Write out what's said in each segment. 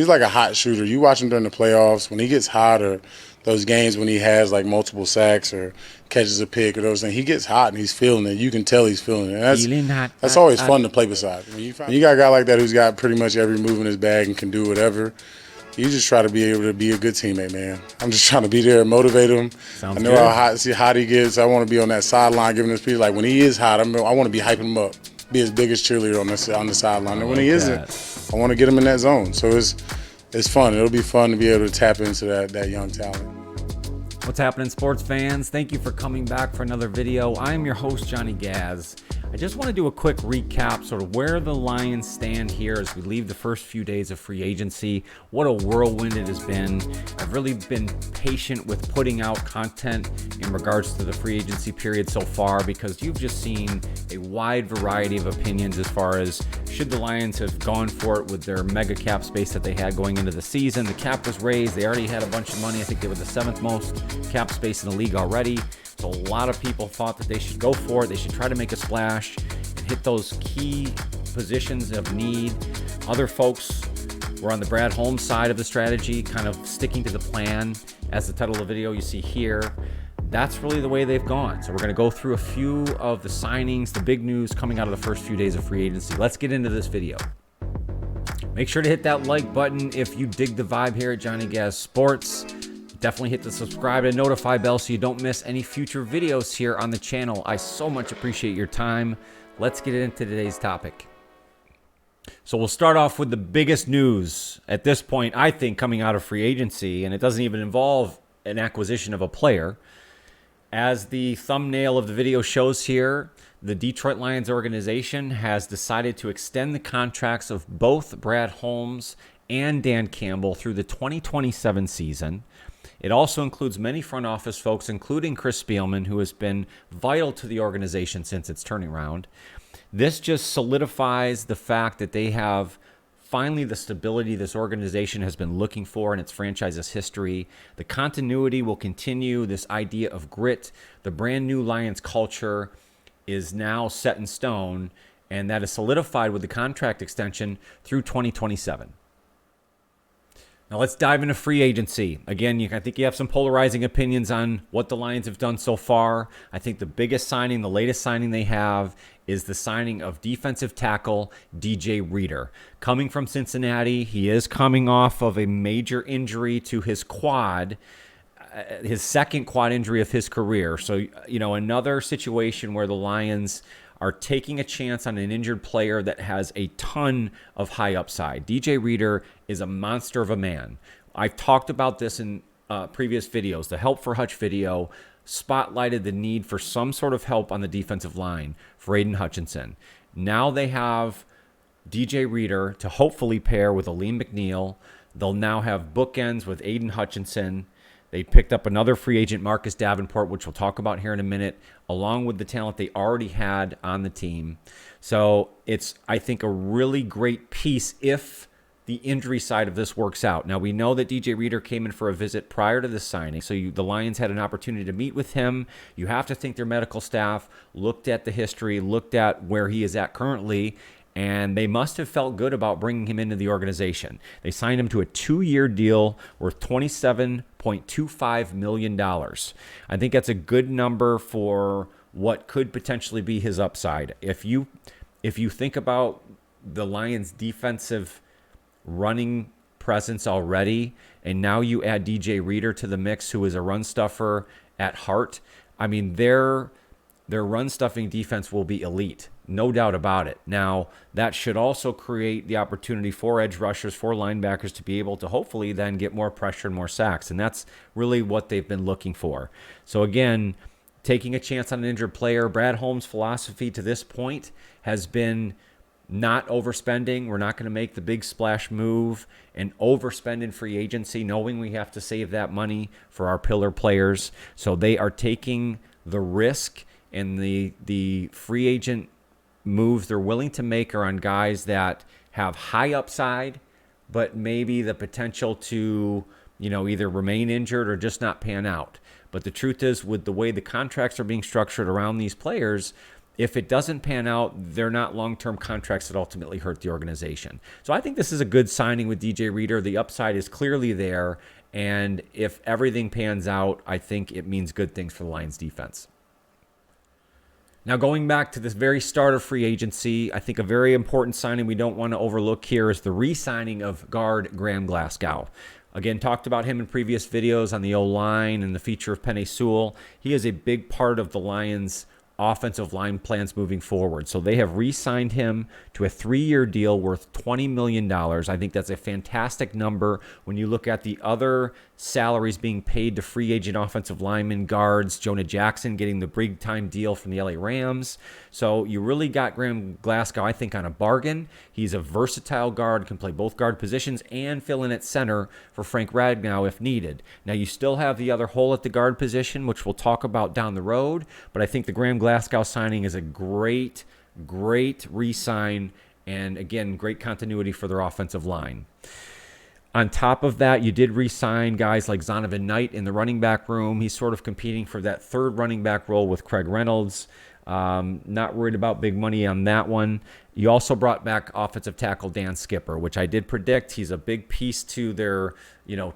he's like a hot shooter. You watch him during the playoffs when he gets hot, or those games when he has like multiple sacks or catches a pick or those things. He gets hot and he's feeling it. You can tell he's feeling it. And that's always fun to play beside. When you got a guy like that who's got pretty much every move in his bag and can do whatever, you just try to be able to be a good teammate, man. I'm just trying to be there and motivate him. Sounds I know good. how hot he gets. I want to be on that sideline giving him speech. Like when he is hot, I want to be hyping him up, be his biggest cheerleader on the sideline. And when he isn't, I want to get him in that zone. So it's fun. It'll be fun to be able to tap into that young talent. What's happening, sports fans? Thank you for coming back for another video. I am your host, Johnny Gaz. I just want to do a quick recap, sort of where the Lions stand here as we leave the first few days of free agency. What a whirlwind it has been. I've really been patient with putting out content in regards to the free agency period so far because you've just seen a wide variety of opinions as far as should the Lions have gone for it with their mega cap space that they had going into the season. The cap was raised. They already had a bunch of money. I think they were the 7th most cap space in the league already. So a lot of people thought that they should go for it. They should try to make a splash and hit those key positions of need. Other folks were on the Brad Holmes side of the strategy, kind of sticking to the plan. As the title of the video you see here, that's really the way they've gone. So we're going to go through a few of the signings, the big news coming out of the first few days of free agency. Let's get into this video. Make sure to hit that like button if you dig the vibe here at Johnny Gaz Sports. Definitely hit the subscribe and notify bell so you don't miss any future videos here on the channel. I so much appreciate your time. Let's get into today's topic. So we'll start off with the biggest news at this point, I think, coming out of free agency, and it doesn't even involve an acquisition of a player. As the thumbnail of the video shows here, the Detroit Lions organization has decided to extend the contracts of both Brad Holmes and Dan Campbell through the 2027 season. It also includes many front office folks, including Chris Spielman, who has been vital to the organization since its turning around. This just solidifies the fact that they have finally the stability this organization has been looking for in its franchise's history. The continuity will continue. This idea of grit, the brand new Lions culture is now set in stone, and that is solidified with the contract extension through 2027. Now let's dive into free agency. Again, I think you have some polarizing opinions on what the Lions have done so far. I think the biggest signing, the latest signing they have, is the signing of defensive tackle DJ Reader. Coming from Cincinnati, he is coming off of a major injury to his quad, his second quad injury of his career. So, another situation where the Lions are taking a chance on an injured player that has a ton of high upside. DJ Reader is a monster of a man. I've talked about this in previous videos. The Help for Hutch video spotlighted the need for some sort of help on the defensive line for Aiden Hutchinson. Now they have DJ Reader to hopefully pair with Aleem McNeil. They'll now have bookends with Aiden Hutchinson. They picked up another free agent, Marcus Davenport, which we'll talk about here in a minute, along with the talent they already had on the team. So it's, I think, a really great piece if the injury side of this works out. Now, we know that DJ Reader came in for a visit prior to the signing, so the Lions had an opportunity to meet with him. You have to think their medical staff looked at the history, looked at where he is at currently, and they must have felt good about bringing him into the organization. They signed him to a 2-year deal worth $27.25 million. I think that's a good number for what could potentially be his upside. If you think about the Lions' defensive running presence already, and now you add DJ Reader to the mix, who is a run stuffer at heart, I mean, their run stuffing defense will be elite. No doubt about it. Now, that should also create the opportunity for edge rushers, for linebackers to be able to hopefully then get more pressure and more sacks. And that's really what they've been looking for. So again, taking a chance on an injured player, Brad Holmes' philosophy to this point has been not overspending. We're not going to make the big splash move and overspend in free agency, knowing we have to save that money for our pillar players. So they are taking the risk, and the free agent moves they're willing to make are on guys that have high upside, but maybe the potential to, either remain injured or just not pan out. But the truth is, with the way the contracts are being structured around these players, if it doesn't pan out, they're not long-term contracts that ultimately hurt the organization. So I think this is a good signing with DJ Reader. The upside is clearly there, and if everything pans out, I think it means good things for the Lions defense. Now, going back to this very start of free agency, I think a very important signing we don't want to overlook here is the re-signing of guard Graham Glasgow. Again, talked about him in previous videos on the O-line and the feature of Penei Sewell. He is a big part of the Lions' offensive line plans moving forward. So they have re-signed him to a 3-year deal worth $20 million. I think that's a fantastic number when you look at the other salaries being paid to free agent offensive linemen, guards, Jonah Jackson getting the big-time deal from the LA Rams. So you really got Graham Glasgow, I think, on a bargain. He's a versatile guard, can play both guard positions and fill in at center for Frank Ragnow if needed. Now, you still have the other hole at the guard position, which we'll talk about down the road, but I think the Graham Glasgow signing is a great re-sign, and again, great continuity for their offensive line. On top of that, you did re-sign guys like Zonovan Knight in the running back room. He's sort of competing for that third running back role with Craig Reynolds. Not worried about big money on that one. You also brought back offensive tackle Dan Skipper, which I did predict. He's a big piece to their,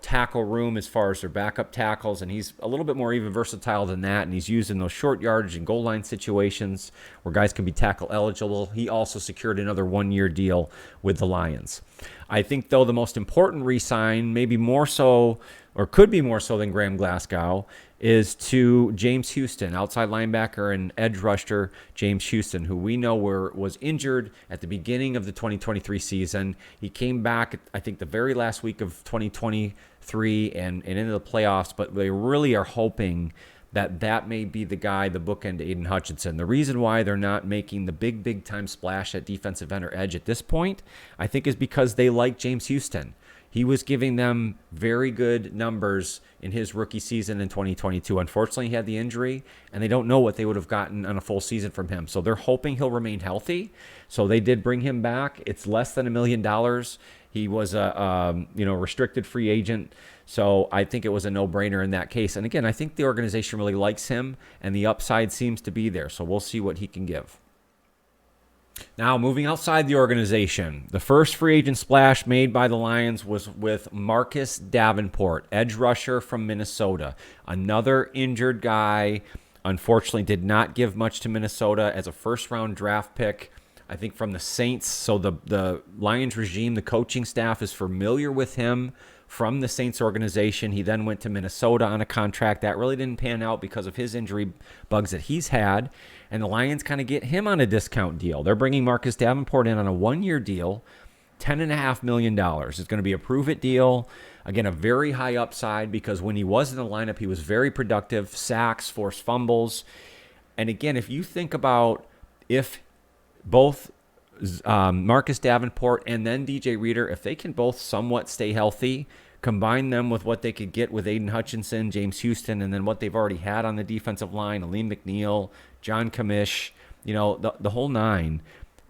tackle room as far as their backup tackles, and he's a little bit more even versatile than that, and he's used in those short yardage and goal line situations where guys can be tackle eligible. He also secured another 1-year deal with the Lions. I think, though, the most important re-sign, maybe more so, or could be more so than Graham Glasgow, is to James Houston, outside linebacker and edge rusher James Houston, who we know was injured at the beginning of the 2023 season. He came back, I think, the very last week of 2023 and into the playoffs, but they really are hoping that may be the guy, the bookend to Aiden Hutchinson. The reason why they're not making the big time splash at defensive end or edge at this point, I think, is because they like James Houston. He was giving them very good numbers in his rookie season in 2022. Unfortunately, he had the injury, and they don't know what they would have gotten on a full season from him. So they're hoping he'll remain healthy. So they did bring him back. It's less than $1 million. He was a restricted free agent. So I think it was a no-brainer in that case. And again, I think the organization really likes him, and the upside seems to be there. So we'll see what he can give. Now, moving outside the organization, the first free agent splash made by the Lions was with Marcus Davenport, edge rusher from Minnesota. Another injured guy, unfortunately did not give much to Minnesota as a first-round draft pick, I think, from the Saints. So the Lions regime, the coaching staff, is familiar with him from the Saints organization. He then went to Minnesota on a contract. That really didn't pan out because of his injury bugs that he's had. And the Lions kind of get him on a discount deal. They're bringing Marcus Davenport in on a 1-year deal, $10.5 million. It's going to be a prove-it deal. Again, a very high upside because when he was in the lineup, he was very productive, sacks, forced fumbles. And again, if you think about if both Marcus Davenport and then DJ Reader, if they can both somewhat stay healthy, combine them with what they could get with Aiden Hutchinson, James Houston, and then what they've already had on the defensive line, Aleem McNeil, John Kamish, the whole nine,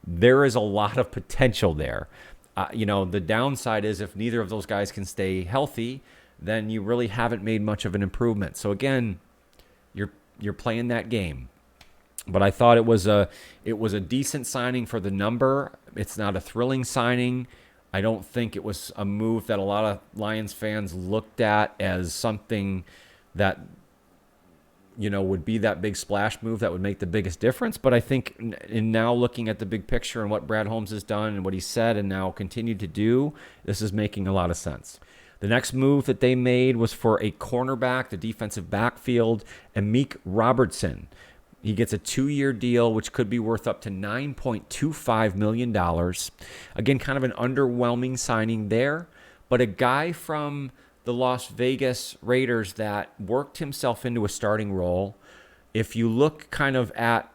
there is a lot of potential there. The downside is if neither of those guys can stay healthy, then you really haven't made much of an improvement. So again, you're playing that game. But I thought it was a decent signing for the number. It's not a thrilling signing. I don't think it was a move that a lot of Lions fans looked at as something that would be that big splash move that would make the biggest difference. But I think in now looking at the big picture and what Brad Holmes has done and what he said and now continued to do, this is making a lot of sense. The next move that they made was for a cornerback, the defensive backfield, Amik Robertson. He gets a 2-year deal, which could be worth up to $9.25 million. Again, kind of an underwhelming signing there, but a guy from the Las Vegas Raiders that worked himself into a starting role. If you look kind of at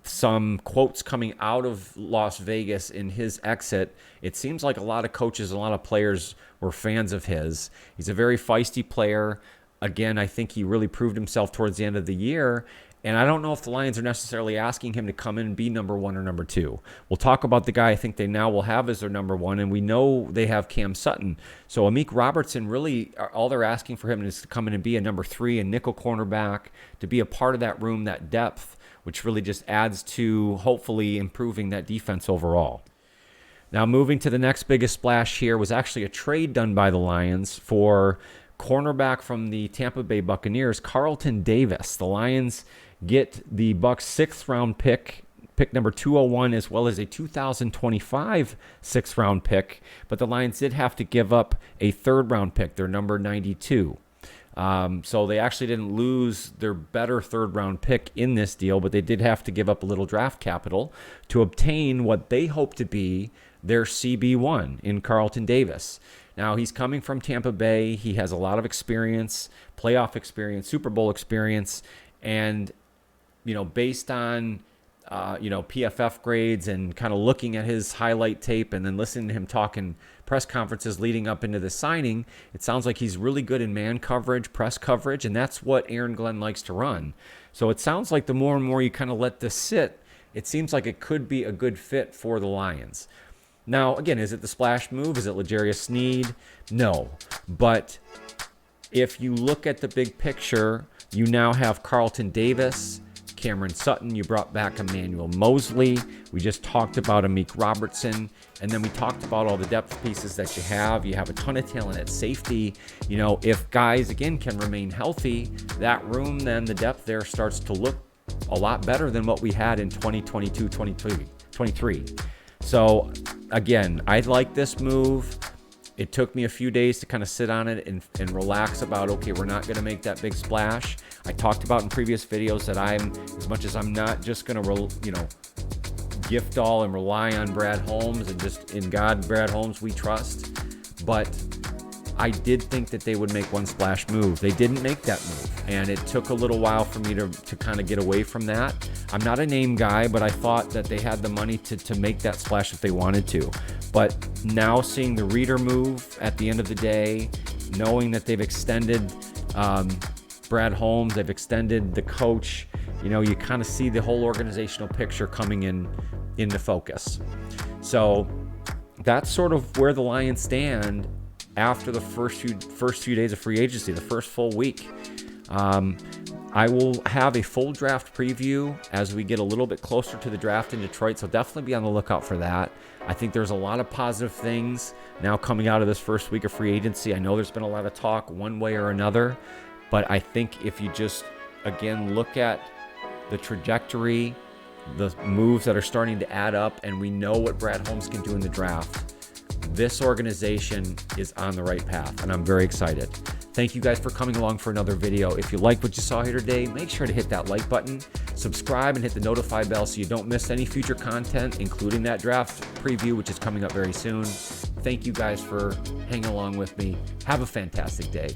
some quotes coming out of Las Vegas in his exit, it seems like a lot of coaches, a lot of players were fans of his. He's a very feisty player. Again, I think he really proved himself towards the end of the year. And I don't know if the Lions are necessarily asking him to come in and be number 1 or number 2. We'll talk about the guy I think they now will have as their number 1, and we know they have Cam Sutton. So Amik Robertson, really, all they're asking for him is to come in and be a number 3, a nickel cornerback, to be a part of that room, that depth, which really just adds to hopefully improving that defense overall. Now, moving to the next biggest splash here was actually a trade done by the Lions for cornerback from the Tampa Bay Buccaneers, Carlton Davis. The Lions get the Bucs' 6th-round pick number 201, as well as a 2025 6th-round pick. But the Lions did have to give up a 3rd-round pick, their number 92. So they actually didn't lose their better 3rd-round pick in this deal, but they did have to give up a little draft capital to obtain what they hope to be their CB1 in Carlton Davis. Now, he's coming from Tampa Bay. He has a lot of experience, playoff experience, Super Bowl experience, and, based on PFF grades and kind of looking at his highlight tape and then listening to him talk in press conferences leading up into the signing, it sounds like he's really good in man coverage, press coverage, and that's what Aaron Glenn likes to run. So it sounds like the more and more you kind of let this sit, it seems like it could be a good fit for the Lions. Now, again, is it the splash move? Is it L'Jarius Sneed? No. But if you look at the big picture, you now have Carlton Davis, Cameron Sutton, you brought back Emmanuel Mosley. We just talked about Amik Robertson. And then we talked about all the depth pieces that you have. You have a ton of talent at safety. If guys, again, can remain healthy, that room, then the depth there starts to look a lot better than what we had in 2022, 23. So, again, I like this move. It took me a few days to kind of sit on it and relax about, okay, we're not going to make that big splash. I talked about in previous videos that as much as I'm not just going to, gift all and rely on Brad Holmes and just in God, Brad Holmes, we trust. But I did think that they would make one splash move. They didn't make that move. And it took a little while for me to kind of get away from that. I'm not a name guy, but I thought that they had the money to make that splash if they wanted to. But now seeing the Reader move at the end of the day, knowing that they've extended Brad Holmes, they've extended the coach, you kind of see the whole organizational picture coming into focus. So that's sort of where the Lions stand after the first few days of free agency, the first full week. I will have a full draft preview as we get a little bit closer to the draft in Detroit, so definitely be on the lookout for that. I think there's a lot of positive things now coming out of this first week of free agency. I know there's been a lot of talk one way or another, but I think if you just, again, look at the trajectory, the moves that are starting to add up, and we know what Brad Holmes can do in the draft, this organization is on the right path, and I'm very excited. Thank you guys for coming along for another video. If you liked what you saw here today, make sure to hit that like button, subscribe, and hit the notify bell so you don't miss any future content, including that draft preview, which is coming up very soon. Thank you guys for hanging along with me. Have a fantastic day.